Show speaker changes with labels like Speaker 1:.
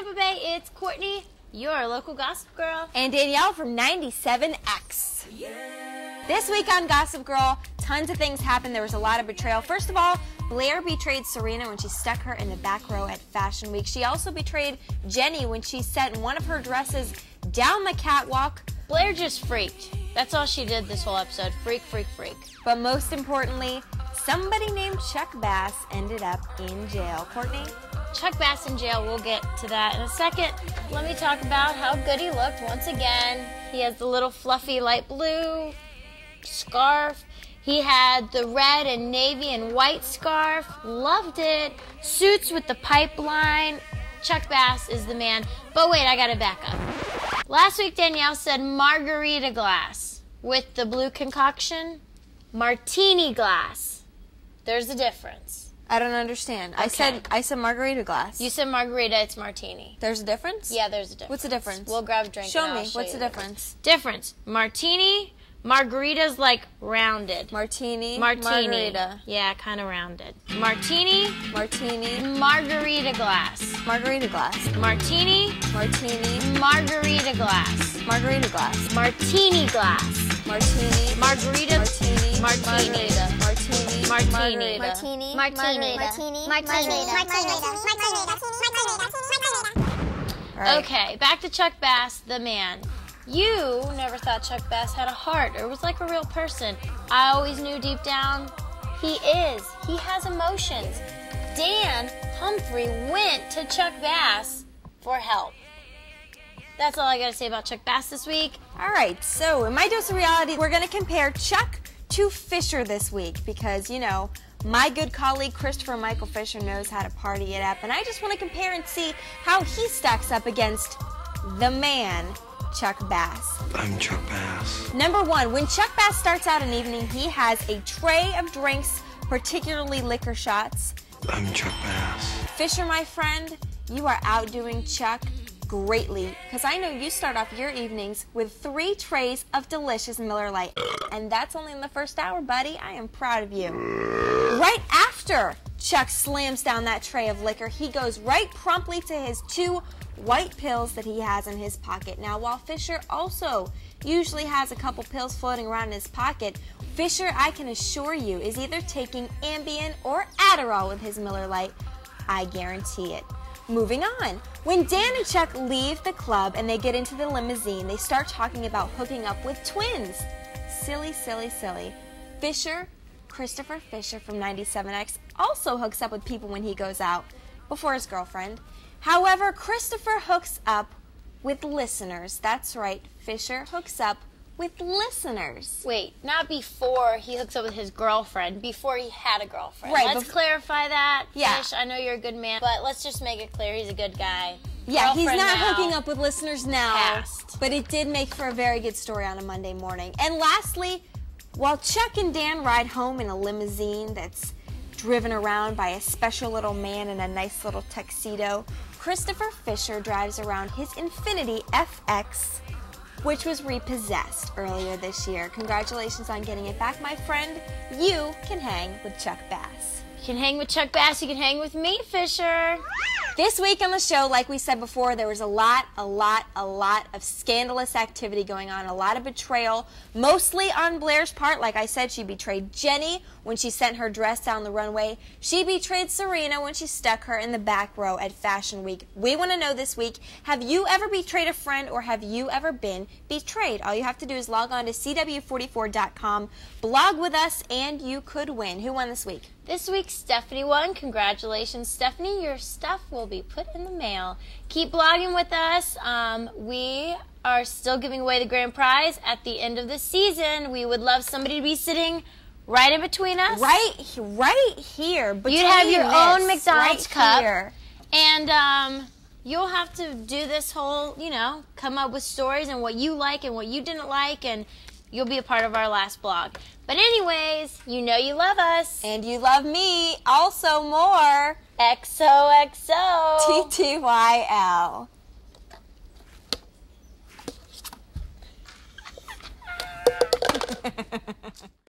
Speaker 1: Tampa Bay, it's Courtney, your local gossip girl.
Speaker 2: And Danielle from 97X. Yeah. This week on Gossip Girl, tons of things happened. There was a lot of betrayal. First of all, Blair betrayed Serena when she stuck her in the back row at Fashion Week. She also betrayed Jenny when she sent one of her dresses down the catwalk.
Speaker 1: Blair just freaked. That's all she did this whole episode. Freak, freak, freak.
Speaker 2: But most importantly, somebody named Chuck Bass ended up in jail. Courtney?
Speaker 1: Chuck Bass in jail. We'll get to that in a second. Let me talk about how good he looked once again. He has the little fluffy light blue scarf. He had the red and navy and white scarf. Loved it. Suits with the pipeline. Chuck Bass is the man. But wait, I gotta back up. Last week Danielle said margarita glass with the blue concoction. Martini glass. There's a difference.
Speaker 2: I don't understand.
Speaker 1: Okay.
Speaker 2: I said margarita glass.
Speaker 1: You said margarita, it's martini.
Speaker 2: There's a difference?
Speaker 1: Yeah, there's a difference.
Speaker 2: What's the difference?
Speaker 1: We'll grab a drink.
Speaker 2: Show me. What's the difference?
Speaker 1: Difference. Martini. Margarita's like rounded.
Speaker 2: Martini.
Speaker 1: Margarita. Yeah, kind of rounded. Martini.
Speaker 2: Martini.
Speaker 1: Margarita glass.
Speaker 2: Margarita glass.
Speaker 1: Martini.
Speaker 2: Martini.
Speaker 1: Margarita glass.
Speaker 2: Margarita glass.
Speaker 1: Martini glass.
Speaker 2: Martini.
Speaker 1: Margarita.
Speaker 2: Martini.
Speaker 1: Martini.
Speaker 2: Martini.
Speaker 1: Martini.
Speaker 3: Martini.
Speaker 1: Martini. Okay, back to Chuck Bass, the man. You never thought Chuck Bass had a heart or was like a real person. I always knew deep down he is. He has emotions. Dan Humphrey went to Chuck Bass for help. That's all I got to say about Chuck Bass this week.
Speaker 2: All right, so in my dose of reality, we're going to compare Chuck to Fisher this week because, you know, my good colleague Christopher Michael Fisher knows how to party it up, and I just want to compare and see how he stacks up against the man, Chuck Bass.
Speaker 4: I'm Chuck Bass.
Speaker 2: Number one, when Chuck Bass starts out an evening, he has a tray of drinks, particularly liquor shots.
Speaker 4: I'm Chuck Bass.
Speaker 2: Fisher, my friend, you are outdoing Chuck greatly, because I know you start off your evenings with 3 trays of delicious Miller Lite, and that's only in the first hour, buddy. I am proud of you. Right after Chuck slams down that tray of liquor, he goes right promptly to his 2 white pills that he has in his pocket. Now, while Fisher also usually has a couple pills floating around in his pocket, Fisher, I can assure you, is either taking Ambien or Adderall with his Miller Lite. I guarantee it. Moving on. When Dan and Chuck leave the club and they get into the limousine, they start talking about hooking up with twins. Silly, silly, silly. Fisher, Christopher Fisher from 97X, also hooks up with people when he goes out before his girlfriend. However, Christopher hooks up with listeners. That's right, Fisher hooks up with listeners.
Speaker 1: Wait, not before he hooks up with his girlfriend, before he had a girlfriend.
Speaker 2: Right,
Speaker 1: let's clarify that.
Speaker 2: Yeah.
Speaker 1: Fish, I know you're a good man, but let's just make it clear he's a good guy.
Speaker 2: Yeah, he's
Speaker 1: Girlfriend
Speaker 2: not
Speaker 1: now,
Speaker 2: hooking up with listeners now,
Speaker 1: past.
Speaker 2: but it did make for a very good story on a Monday morning. And lastly, while Chuck and Dan ride home in a limousine that's driven around by a special little man in a nice little tuxedo, Christopher Fisher drives around his Infiniti FX, which was repossessed earlier this year. Congratulations on getting it back, my friend. You can hang with Chuck Bass.
Speaker 1: You can hang with Chuck Bass, you can hang with me, Fisher.
Speaker 2: This week on the show, like we said before, there was a lot of scandalous activity going on, a lot of betrayal, mostly on Blair's part. Like I said, she betrayed Jenny when she sent her dress down the runway. She betrayed Serena when she stuck her in the back row at Fashion Week. We want to know this week, have you ever betrayed a friend or have you ever been betrayed? All you have to do is log on to CW44.com, blog with us, and you could win. Who won this week?
Speaker 1: This week, Stephanie won. Congratulations, Stephanie. Your stuff will be put in the mail. Keep blogging with us. We are still giving away the grand prize at the end of the season. We would love somebody to be sitting right in between us.
Speaker 2: Right here.
Speaker 1: You'd have your own McDonald's cup.
Speaker 2: Here.
Speaker 1: And you'll have to do this whole, come up with stories and what you like and what you didn't like, and you'll be a part of our last blog. But anyways, you know you love us.
Speaker 2: And you love me also more.
Speaker 1: XOXO.
Speaker 2: TTYL.